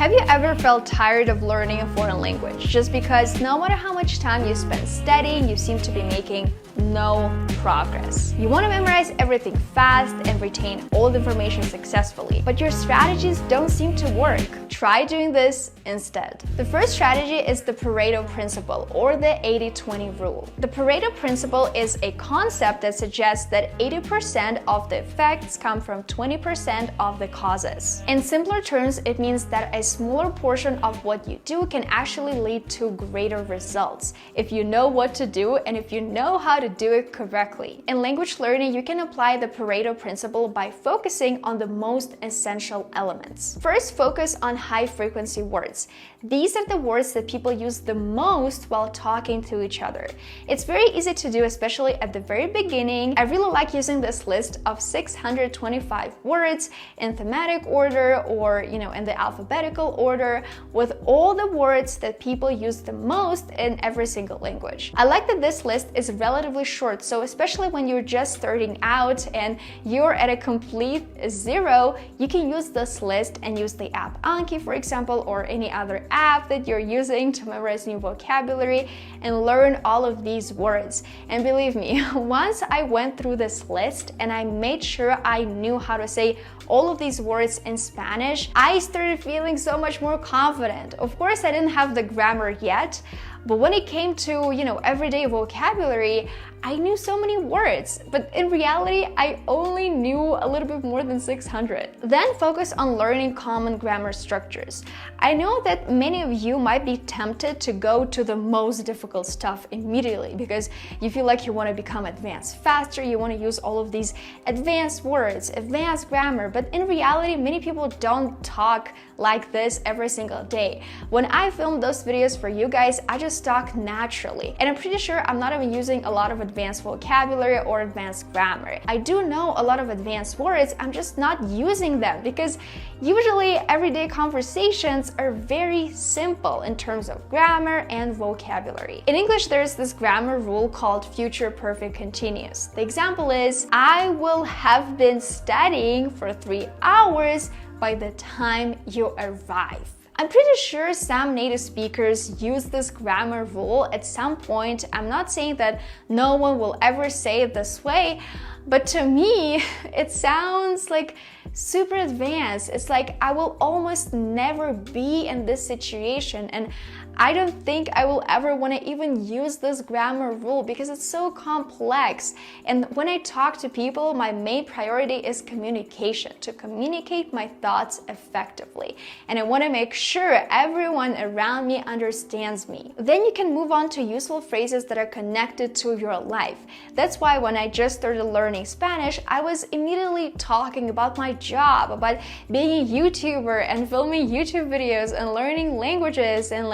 Have you ever felt tired of learning a foreign language just because no matter how much time you spend studying, you seem to be making no progress? You want to memorize everything fast and retain all the information successfully, but your strategies don't seem to work. Try doing this instead. The first strategy is the Pareto principle, or the 80-20 rule. The Pareto principle is a concept that suggests that 80% of the effects come from 20% of the causes. In simpler terms, it means that a smaller portion of what you do can actually lead to greater results if you know what to do and if you know how to do it correctly. In language learning, you can apply the Pareto principle by focusing on the most essential elements. First, focus on high-frequency words. These are the words that people use the most while talking to each other. It's very easy to do, especially at the very beginning. I really like using this list of 625 words in thematic order or, in the alphabetical order with all the words that people use the most in every single language. I like that this list is relatively short, so especially when you're just starting out and you're at a complete zero, you can use this list and use the app Anki, for example, or any other app that you're using to memorize new vocabulary and learn all of these words. And believe me, once I went through this list and I made sure I knew how to say all of these words in Spanish, I started feeling so much more confident. Of course, I didn't have the grammar yet, but when it came to, everyday vocabulary, I knew so many words, but in reality, I only knew a little bit more than 600. Then focus on learning common grammar structures. I know that many of you might be tempted to go to the most difficult stuff immediately because you feel like you want to become advanced faster, you want to use all of these advanced words, advanced grammar, but in reality, many people don't talk like this every single day. When I film those videos for you guys, I just talk naturally, and I'm pretty sure I'm not even using a lot of advanced vocabulary or advanced grammar. I do know a lot of advanced words, I'm just not using them because usually everyday conversations are very simple in terms of grammar and vocabulary. In English, there's this grammar rule called future perfect continuous. The example is, I will have been studying for 3 hours by the time you arrive. I'm pretty sure some native speakers use this grammar rule at some point. I'm not saying that no one will ever say it this way, but to me, it sounds like super advanced. It's like I will almost never be in this situation, and I don't think I will ever want to even use this grammar rule because it's so complex. And when I talk to people, my main priority is communication, to communicate my thoughts effectively. And I want to make sure everyone around me understands me. Then you can move on to useful phrases that are connected to your life. That's why when I just started learning Spanish, I was immediately talking about my job, about being a YouTuber and filming YouTube videos and learning languages and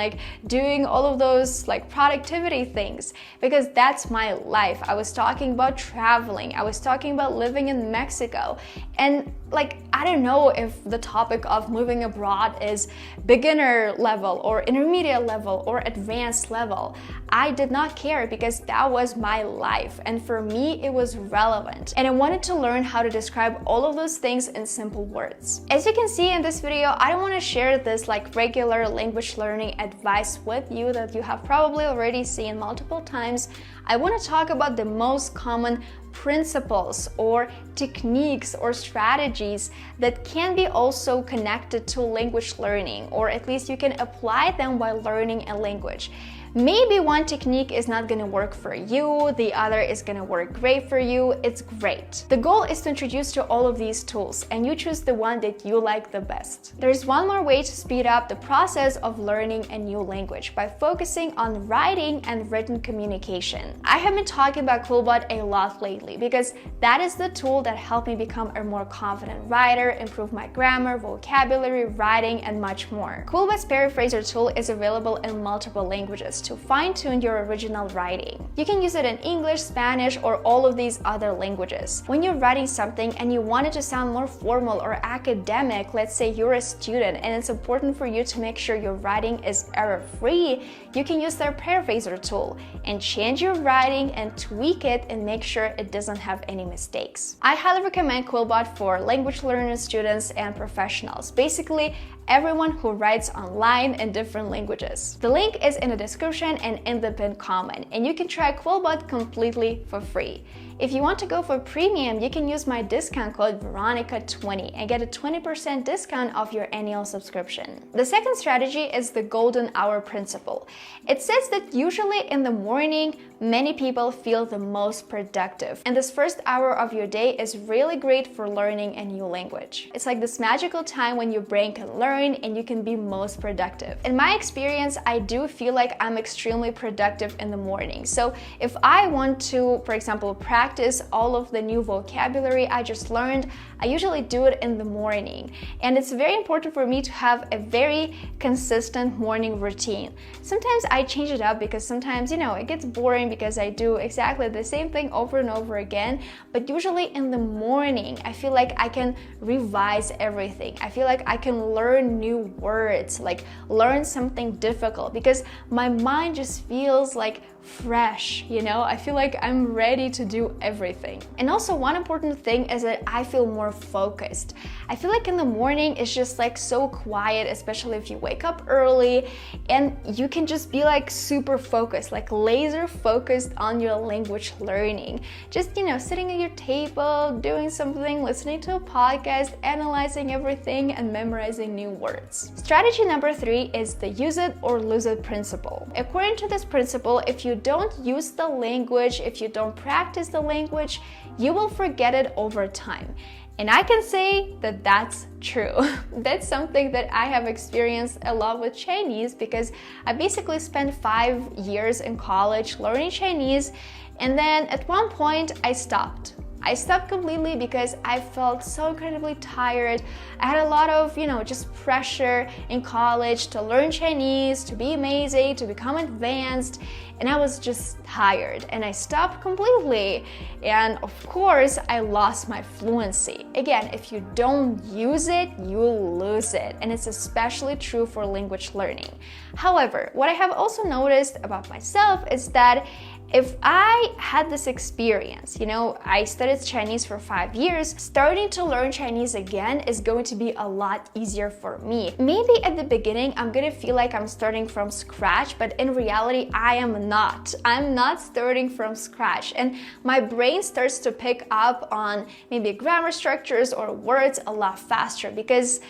doing all of those productivity things, because that's my life. I was talking about traveling, I was talking about living in Mexico, and I don't know if the topic of moving abroad is beginner level or intermediate level or advanced level. I did not care because that was my life, and for me it was relevant, and I wanted to learn how to describe all of those things in simple words. As you can see in this video, I don't want to share this regular language learning advice with you that you have probably already seen multiple times. I want to talk about the most common principles or techniques or strategies that can be also connected to language learning, or at least you can apply them while learning a language. Maybe one technique is not going to work for you, the other is going to work great for you. It's great. The goal is to introduce to all of these tools, and you choose the one that you like the best. There's one more way to speed up the process of learning a new language by focusing on writing and written communication. I have been talking about Quillbot a lot lately because that is the tool that helped me become a more confident writer, improve my grammar, vocabulary, writing, and much more. Quillbot's Paraphraser tool is available in multiple languages to fine-tune your original writing. You can use it in English, Spanish, or all of these other languages. When you're writing something and you want it to sound more formal or academic, let's say you're a student and it's important for you to make sure your writing is error-free, you can use their Paraphraser tool and change your writing and tweak it and make sure it doesn't have any mistakes. I highly recommend Quillbot for language learners, students, and professionals. Basically, everyone who writes online in different languages. The link is in the description and in the pinned comment, and you can try Quillbot completely for free. If you want to go for premium, you can use my discount code Veronica20 and get a 20% discount off your annual subscription. The second strategy is the golden hour principle. It says that usually in the morning, many people feel the most productive, and this first hour of your day is really great for learning a new language. It's like this magical time when your brain can learn and you can be most productive. In my experience, I do feel like I'm extremely productive in the morning. So if I want to, for example, practice all of the new vocabulary I just learned, I usually do it in the morning. And it's very important for me to have a very consistent morning routine. Sometimes I change it up because sometimes, it gets boring because I do exactly the same thing over and over again. But usually in the morning, I feel like I can revise everything. I feel like I can learn new words, like learn something difficult, because my mind just feels like fresh, I feel like I'm ready to do everything. And also one important thing is that I feel more focused. I feel like in the morning it's just like so quiet, especially if you wake up early, and you can just be like super focused, like laser focused on your language learning. Just, sitting at your table, doing something, listening to a podcast, analyzing everything and memorizing new words. Strategy number 3 is the use it or lose it principle. According to this principle, if you don't use the language, if you don't practice the language, you will forget it over time. And I can say that that's true. That's something that I have experienced a lot with Chinese, because I basically spent 5 years in college learning Chinese, and then at one point I stopped. I stopped completely because I felt so incredibly tired. I had a lot of, just pressure in college to learn Chinese, to be amazing, to become advanced, and I was just tired and I stopped completely. And of course, I lost my fluency. Again, if you don't use it, you'll lose it. And it's especially true for language learning. However, what I have also noticed about myself is that if I had this experience, I studied Chinese for 5 years, starting to learn Chinese again is going to be a lot easier for me. Maybe at the beginning, I'm gonna feel like I'm starting from scratch, but in reality, I am not. I'm not starting from scratch. And my brain starts to pick up on maybe grammar structures or words a lot faster because,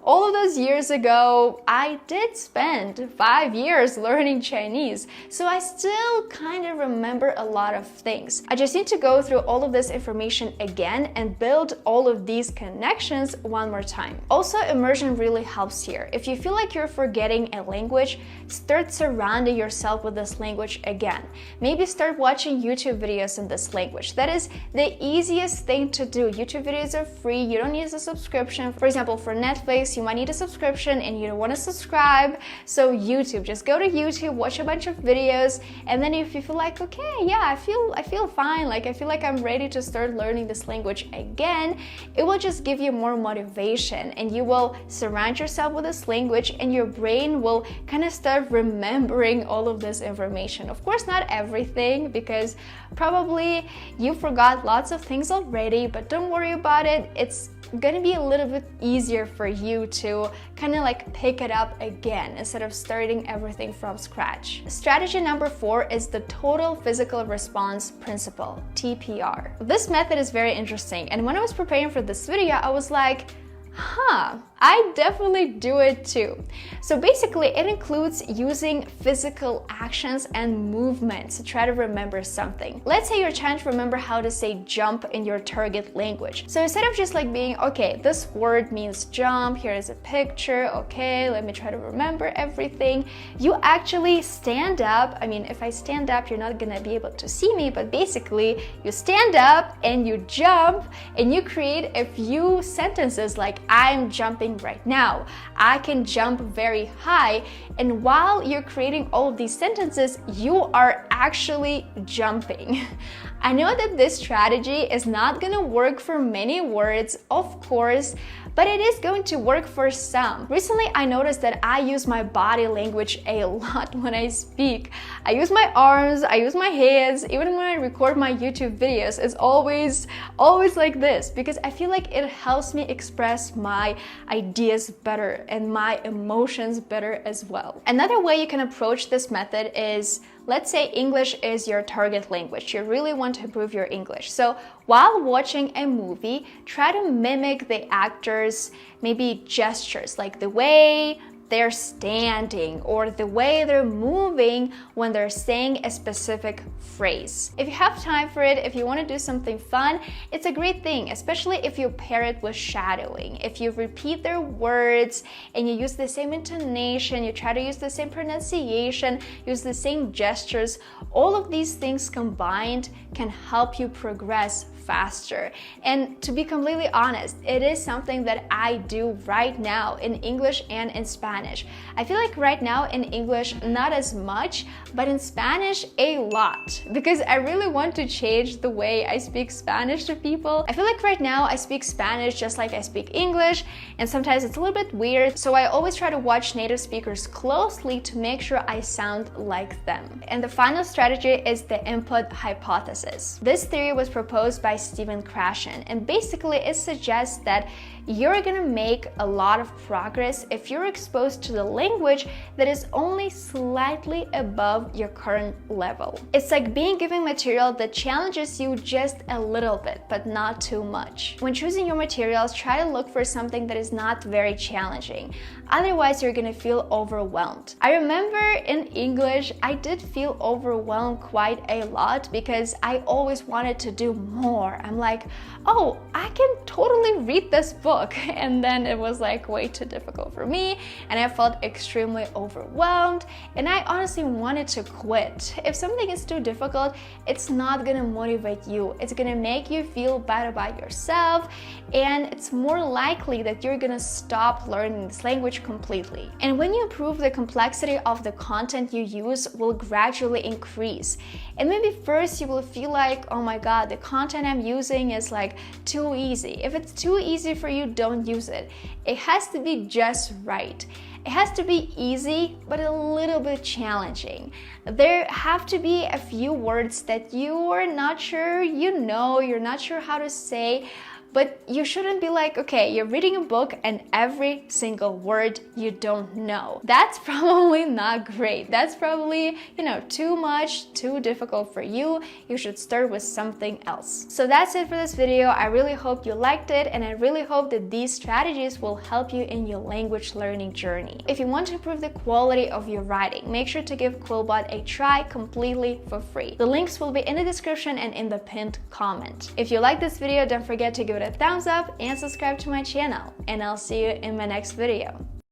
all of those years ago, I did spend 5 years learning Chinese. So I still kind of remember a lot of things. I just need to go through all of this information again and build all of these connections one more time. Also, immersion really helps here. If you feel like you're forgetting a language, start surrounding yourself with this language again. Maybe start watching YouTube videos in this language. That is the easiest thing to do. YouTube videos are free. You don't need a subscription. For example, for Netflix, you might need a subscription and you don't want to subscribe. So YouTube, just go to YouTube, watch a bunch of videos, and then if you feel like, okay, yeah, I feel fine, like I feel like I'm ready to start learning this language again, it will just give you more motivation and you will surround yourself with this language and your brain will kind of start remembering all of this information. Of course, not everything, because probably you forgot lots of things already, but don't worry about it. It's gonna be a little bit easier for you to kind of like pick it up again instead of starting everything from scratch. Strategy number 4 is the total physical response principle, TPR. This method is very interesting, and when I was preparing for this video, I was like, I definitely do it too. So basically, it includes using physical actions and movements to try to remember something. Let's say you're trying to remember how to say jump in your target language. So instead of just like being, okay, this word means jump, here is a picture, okay, let me try to remember everything, you actually stand up. I mean, if I stand up, you're not gonna be able to see me, but basically you stand up and you jump and you create a few sentences like, I'm jumping right now, I can jump very high. And while you're creating all of these sentences, you are actually jumping. I know that this strategy is not gonna work for many words, of course, but it is going to work for some. Recently, I noticed that I use my body language a lot when I speak. I use my arms, I use my hands, even when I record my YouTube videos, it's always like this, because I feel like it helps me express my ideas better and my emotions better as well. Another way you can approach this method is, let's say English is your target language. You really want to improve your English. So while watching a movie, try to mimic the actors' maybe gestures, like the way they're standing or the way they're moving when they're saying a specific phrase. If you have time for it, if you want to do something fun, it's a great thing, especially if you pair it with shadowing. If you repeat their words and you use the same intonation, you try to use the same pronunciation, use the same gestures, all of these things combined can help you progress faster. And to be completely honest, it is something that I do right now in English and in Spanish. I feel like right now in English, not as much, but in Spanish, a lot, because I really want to change the way I speak Spanish to people. I feel like right now I speak Spanish just like I speak English, and sometimes it's a little bit weird, so I always try to watch native speakers closely to make sure I sound like them. And the final strategy is the input hypothesis. This theory was proposed by Stephen Krashen, and basically it suggests that you're gonna make a lot of progress if you're exposed to the language that is only slightly above your current level. It's like being given material that challenges you just a little bit, but not too much. When choosing your materials, try to look for something that is not very challenging. Otherwise, you're gonna feel overwhelmed. I remember in English, I did feel overwhelmed quite a lot because I always wanted to do more. I'm like, oh, I can totally read this book. And then it was like way too difficult for me, and I felt extremely overwhelmed, and I honestly wanted to quit. If something is too difficult, it's not gonna motivate you. It's gonna make you feel bad about yourself, and it's more likely that you're gonna stop learning this language completely. And when you improve, the complexity of the content you use will gradually increase. And maybe first you will feel like, oh my god, the content I'm using is like too easy. If it's too easy for you, don't use it. It has to be just right. It has to be easy, but a little bit challenging. There have to be a few words that you are not sure you're not sure how to say, but you shouldn't be like, okay, you're reading a book and every single word you don't know. That's probably not great. That's probably, too much, too difficult for you. You should start with something else. So that's it for this video. I really hope you liked it, and I really hope that these strategies will help you in your language learning journey. If you want to improve the quality of your writing, make sure to give Quillbot a try completely for free. The links will be in the description and in the pinned comment. If you like this video, don't forget to give it a thumbs up and subscribe to my channel, and I'll see you in my next video.